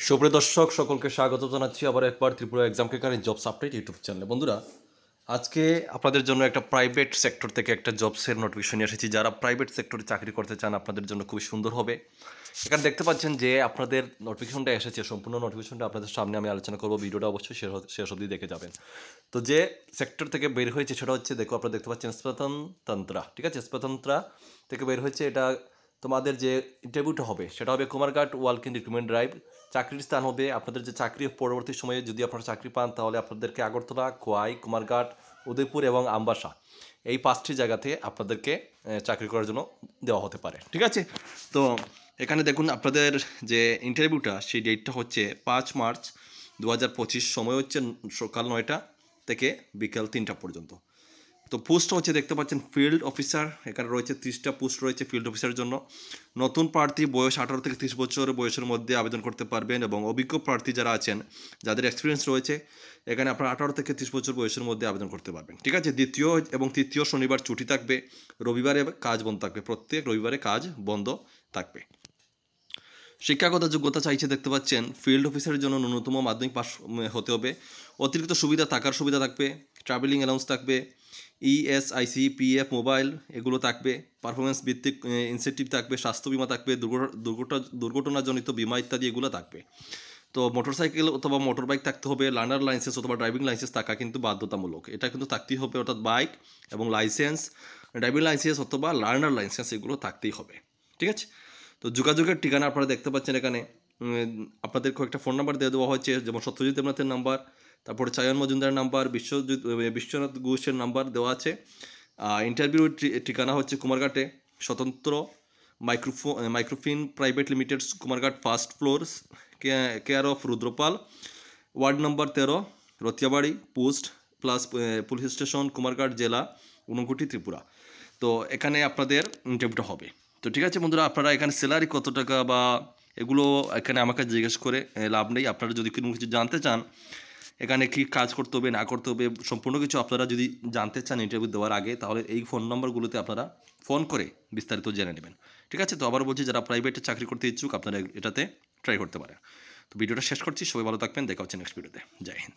সুপ্রিয় দর্শক সকলকে স্বাগত জানাচ্ছি আবার একবার Tripura exam cracker jobs update YouTube চ্যানেলে। বন্ধুরা, আজকে আপনাদের জন্য একটা প্রাইভেট সেক্টর থেকে একটা জবসের নোটিফিকেশন নিয়ে এসেছি। যারা প্রাইভেট সেক্টরে চাকরি করতে চান আপনাদের জন্য খুবই সুন্দর হবে। এখানে দেখতে পাচ্ছেন যে আপনাদের নোটিফিকেশনটা এসেছে, সম্পূর্ণ নোটিফিকেশনটা আপনাদের সামনে আমি আলোচনা করবো। ভিডিওটা অবশ্যই শেষ অবধি দেখে যাবেন। তো যে সেক্টর থেকে বের হয়েছে সেটা হচ্ছে, দেখো আপনারা দেখতে পাচ্ছেন স্বতন্ত্রা, ঠিক আছে, স্বতন্ত্রা থেকে বের হয়েছে। এটা তোমাদের যে ইন্টারভিউটা হবে সেটা হবে কুমারঘাট ওয়ালক ইন রিক্রুটমেন্ট ড্রাইভ। চাকরির স্থান হবে আপনাদের যে চাকরি পরবর্তী সময়ে যদি আপনারা চাকরি পান তাহলে আপনাদেরকে আগরতলা, খোয়াই, কুমারঘাট, উদয়পুর এবং আমবাসা এই 5টি জায়গাতে আপনাদেরকে চাকরি করার জন্য দেওয়া হতে পারে, ঠিক আছে। তো এখানে দেখুন আপনাদের যে ইন্টারভিউটা সেই ডেটটা হচ্ছে 5 মার্চ 2025। সময় হচ্ছে সকাল 9টা থেকে বিকেল 3টা পর্যন্ত। তো পোস্ট হচ্ছে দেখতে পাচ্ছেন ফিল্ড অফিসার। এখানে রয়েছে 30টা পোস্ট রয়েছে ফিল্ড অফিসারের জন্য। নতুন প্রার্থী বয়স 18 থেকে 30 বছর বয়সের মধ্যে আবেদন করতে পারবেন, এবং অভিজ্ঞ প্রার্থী যারা আছেন যাদের এক্সপিরিয়েন্স রয়েছে এখানে আপনারা 18 থেকে 30 বছর বয়সের মধ্যে আবেদন করতে পারবেন, ঠিক আছে। দ্বিতীয় এবং তৃতীয় শনিবার ছুটি থাকবে, রবিবারে কাজ বন্ধ থাকবে, প্রত্যেক রবিবারে কাজ বন্ধ থাকবে। শিক্ষাগত যোগ্যতা চাইছে দেখতে পাচ্ছেন ফিল্ড অফিসারের জন্য ন্যূনতম মাধ্যমিক পাস হতে হবে। অতিরিক্ত সুবিধা, থাকার সুবিধা থাকবে, ট্রাভেলিং অ্যালাউন্স থাকবে, ইএসআইসি, পিএফ, মোবাইল এগুলো থাকবে, পারফরমেন্স ভিত্তিক ইনসেন্টিভ থাকবে, স্বাস্থ্য বিমা থাকবে, দুর্ঘটনাজনিত বিমা ইত্যাদি এগুলো থাকবে। তো মোটরসাইকেল অথবা মোটর বাইক থাকতে হবে, লার্নার লাইসেন্স অথবা ড্রাইভিং লাইসেন্স থাকা কিন্তু বাধ্যতামূলক, এটা কিন্তু থাকতেই হবে, অর্থাৎ বাইক এবং লাইসেন্স, ড্রাইভিং লাইসেন্স অথবা লার্নার লাইসেন্স এগুলো থাকতেই হবে, ঠিক আছে। তো যোগাযোগের ঠিকানা আপনারা দেখতে পাচ্ছেন এখানে আপনাদের কয়েকটা ফোন নাম্বার দিয়ে দেওয়া হয়েছে, যেমন সত্যজিৎ দেবনাথের নাম্বার, তারপরে চায়ন মজুমদারের নাম্বার, বিশ্বনাথ ঘোষের নাম্বার দেওয়া আছে। ইন্টারভিউ ঠিকানা হচ্ছে কুমারঘাটে Swatantra Microfin private limited, Kumarghat, first floor, care of Rudrapal, ward number 13, Ratiabari, post plus police station, Kumarghat, জেলা ঊনকোটি, ত্রিপুরা। তো এখানে আপনাদের ইন্টারভিউটা হবে। তো ঠিক আছে বন্ধুরা, আপনারা এখানে স্যালারি কত টাকা বা এগুলো এখানে আমাকে জিজ্ঞেস করে লাভ নেই। আপনারা যদি কোনো কিছু জানতে চান, এখানে কী কাজ করতে হবে না করতে হবে সম্পূর্ণ কিছু আপনারা যদি জানতে চান ইন্টারভিউ দেওয়ার আগে, তাহলে এই ফোন নম্বরগুলোতে আপনারা ফোন করে বিস্তারিত জেনে নেবেন, ঠিক আছে। তো আবার বলছি, যারা প্রাইভেটে চাকরি করতে ইচ্ছুক আপনারা এটাতে ট্রাই করতে পারেন। তো ভিডিওটা শেষ করছি, সবাই ভালো থাকবেন, দেখা হচ্ছে নেক্সট ভিডিওতে। জয় হিন্দ।